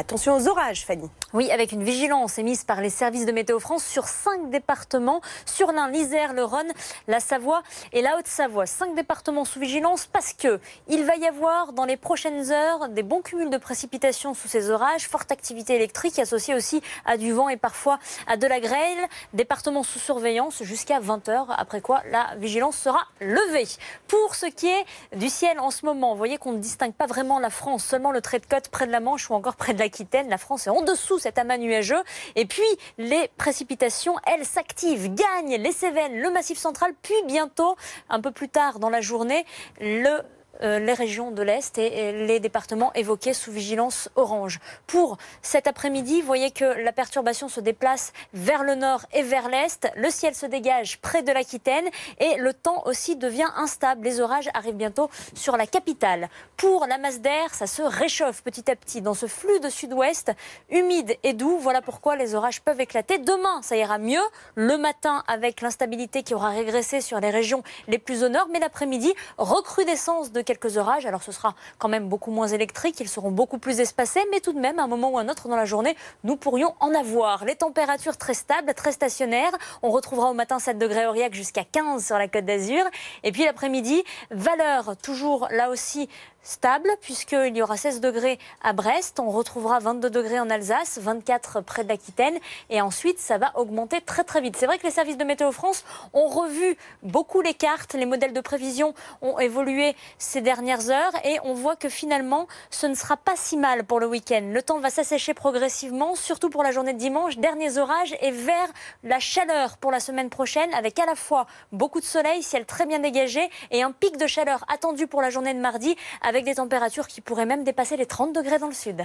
Attention aux orages, Fanny. Oui, avec une vigilance émise par les services de Météo France sur 5 départements, sur l'Ain, l'Isère, le Rhône, la Savoie et la Haute-Savoie. 5 départements sous vigilance parce qu'il va y avoir dans les prochaines heures des bons cumuls de précipitations sous ces orages, forte activité électrique associée aussi à du vent et parfois à de la grêle. Départements sous surveillance jusqu'à 20h, après quoi la vigilance sera levée. Pour ce qui est du ciel en ce moment, vous voyez qu'on ne distingue pas vraiment la France, seulement le trait de côte près de la Manche ou encore près de l'Aquitaine. La France est en dessous cet amas nuageux. Et puis, les précipitations, elles s'activent, gagnent les Cévennes, le Massif central, puis bientôt, un peu plus tard dans la journée, les régions de l'Est et les départements évoqués sous vigilance orange. Pour cet après-midi, vous voyez que la perturbation se déplace vers le nord et vers l'Est. Le ciel se dégage près de l'Aquitaine et le temps aussi devient instable. Les orages arrivent bientôt sur la capitale. Pour la masse d'air, ça se réchauffe petit à petit dans ce flux de sud-ouest humide et doux. Voilà pourquoi les orages peuvent éclater. Demain, ça ira mieux. Le matin, avec l'instabilité qui aura régressé sur les régions les plus au nord. Mais l'après-midi, recrudescence de quelques orages. Alors ce sera quand même beaucoup moins électrique, ils seront beaucoup plus espacés, mais tout de même, à un moment ou un autre dans la journée, nous pourrions en avoir. Les températures très stables, très stationnaires. On retrouvera au matin 7 degrés Aurillac jusqu'à 15 sur la Côte d'Azur. Et puis l'après-midi, valeur toujours là aussi stable, puisqu'il y aura 16 degrés à Brest, on retrouvera 22 degrés en Alsace, 24 près de l'Aquitaine, et ensuite ça va augmenter très très vite. C'est vrai que les services de Météo France ont revu beaucoup les cartes, les modèles de prévision ont évolué ces dernières heures, et on voit que finalement ce ne sera pas si mal pour le week-end. Le temps va s'assécher progressivement, surtout pour la journée de dimanche, derniers orages, et vers la chaleur pour la semaine prochaine, avec à la fois beaucoup de soleil, ciel très bien dégagé, et un pic de chaleur attendu pour la journée de mardi, avec des températures qui pourraient même dépasser les 30 degrés dans le sud.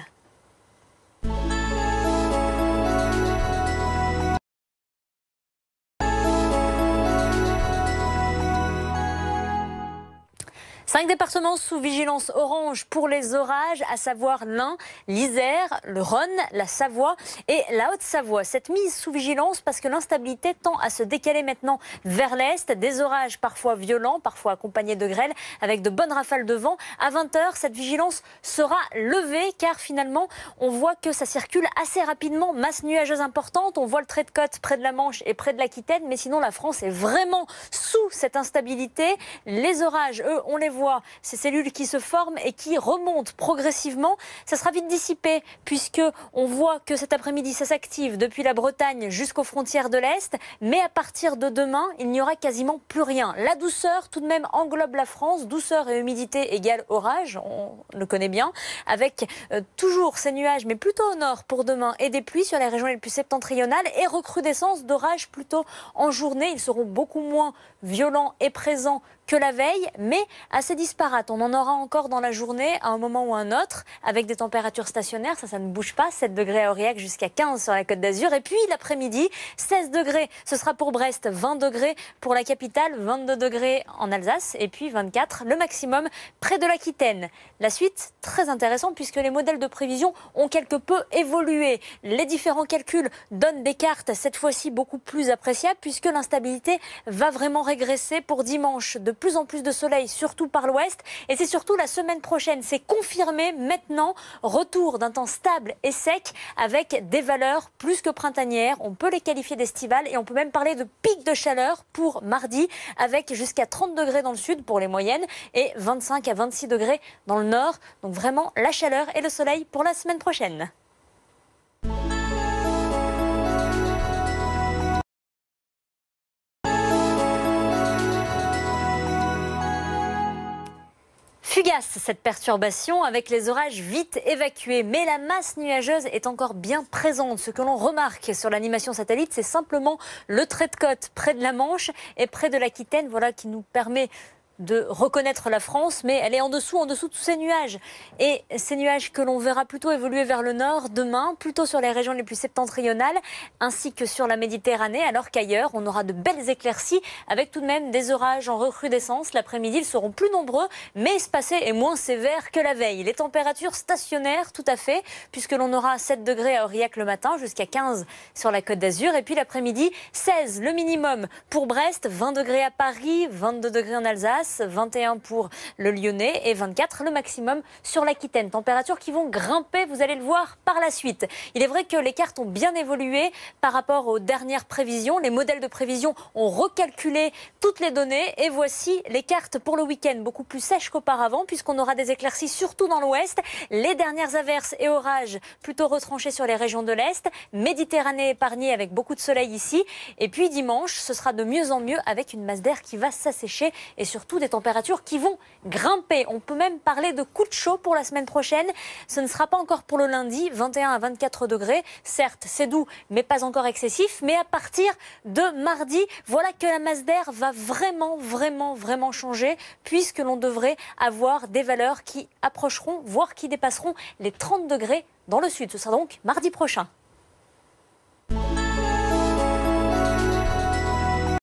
5 départements sous vigilance orange pour les orages, à savoir l'Ain, l'Isère, le Rhône, la Savoie et la Haute-Savoie. Cette mise sous vigilance parce que l'instabilité tend à se décaler maintenant vers l'Est. Des orages parfois violents, parfois accompagnés de grêle, avec de bonnes rafales de vent. À 20h, cette vigilance sera levée car finalement, on voit que ça circule assez rapidement. Masse nuageuse importante, on voit le trait de côte près de la Manche et près de l'Aquitaine. Mais sinon, la France est vraiment sous cette instabilité. Les orages, eux, on les voit, ces cellules qui se forment et qui remontent progressivement. Ça sera vite dissipé puisque on voit que cet après-midi ça s'active depuis la Bretagne jusqu'aux frontières de l'Est, mais à partir de demain il n'y aura quasiment plus rien. La douceur tout de même englobe la France, douceur et humidité égale orage, on le connaît bien, avec toujours ces nuages mais plutôt au nord pour demain et des pluies sur les régions les plus septentrionales et recrudescence d'orages plutôt en journée. Ils seront beaucoup moins violents et présents que la veille, mais assez disparates. On en aura encore dans la journée à un moment ou un autre, avec des températures stationnaires, ça ne bouge pas, 7 degrés à Aurillac jusqu'à 15 sur la Côte d'Azur. Et puis l'après-midi, 16 degrés, ce sera pour Brest, 20 degrés pour la capitale, 22 degrés en Alsace, et puis 24, le maximum près de l'Aquitaine. La suite, très intéressante, puisque les modèles de prévision ont quelque peu évolué. Les différents calculs donnent des cartes, cette fois-ci beaucoup plus appréciables, puisque l'instabilité va vraiment régresser pour dimanche. De plus en plus de soleil, surtout par l'ouest. Et c'est surtout la semaine prochaine, c'est confirmé maintenant, retour d'un temps stable et sec avec des valeurs plus que printanières. On peut les qualifier d'estivales et on peut même parler de pic de chaleur pour mardi avec jusqu'à 30 degrés dans le sud pour les moyennes et 25 à 26 degrés dans le nord. Donc vraiment la chaleur et le soleil pour la semaine prochaine. Fugace cette perturbation avec les orages vite évacués, mais la masse nuageuse est encore bien présente. Ce que l'on remarque sur l'animation satellite, c'est simplement le trait de côte près de la Manche et près de l'Aquitaine, voilà qui nous permet de reconnaître la France, mais elle est en dessous de tous ces nuages. Et ces nuages que l'on verra plutôt évoluer vers le nord demain, plutôt sur les régions les plus septentrionales, ainsi que sur la Méditerranée, alors qu'ailleurs, on aura de belles éclaircies, avec tout de même des orages en recrudescence. L'après-midi, ils seront plus nombreux, mais espacés et moins sévères que la veille. Les températures stationnaires, tout à fait, puisque l'on aura 7 degrés à Aurillac le matin, jusqu'à 15 sur la Côte d'Azur, et puis l'après-midi, 16 le minimum pour Brest, 20 degrés à Paris, 22 degrés en Alsace, Alsace, 21 pour le Lyonnais et 24 le maximum sur l'Aquitaine. Températures qui vont grimper, vous allez le voir par la suite. Il est vrai que les cartes ont bien évolué par rapport aux dernières prévisions. Les modèles de prévision ont recalculé toutes les données et voici les cartes pour le week-end, beaucoup plus sèches qu'auparavant puisqu'on aura des éclaircies surtout dans l'ouest. Les dernières averses et orages plutôt retranchés sur les régions de l'Est. Méditerranée épargnée avec beaucoup de soleil ici. Et puis dimanche, ce sera de mieux en mieux avec une masse d'air qui va s'assécher et surtout des températures qui vont grimper. On peut même parler de coup de chaud pour la semaine prochaine. Ce ne sera pas encore pour le lundi, 21 à 24 degrés. Certes, c'est doux, mais pas encore excessif. Mais à partir de mardi, voilà que la masse d'air va vraiment changer puisque l'on devrait avoir des valeurs qui approcheront, voire qui dépasseront les 30 degrés dans le sud. Ce sera donc mardi prochain.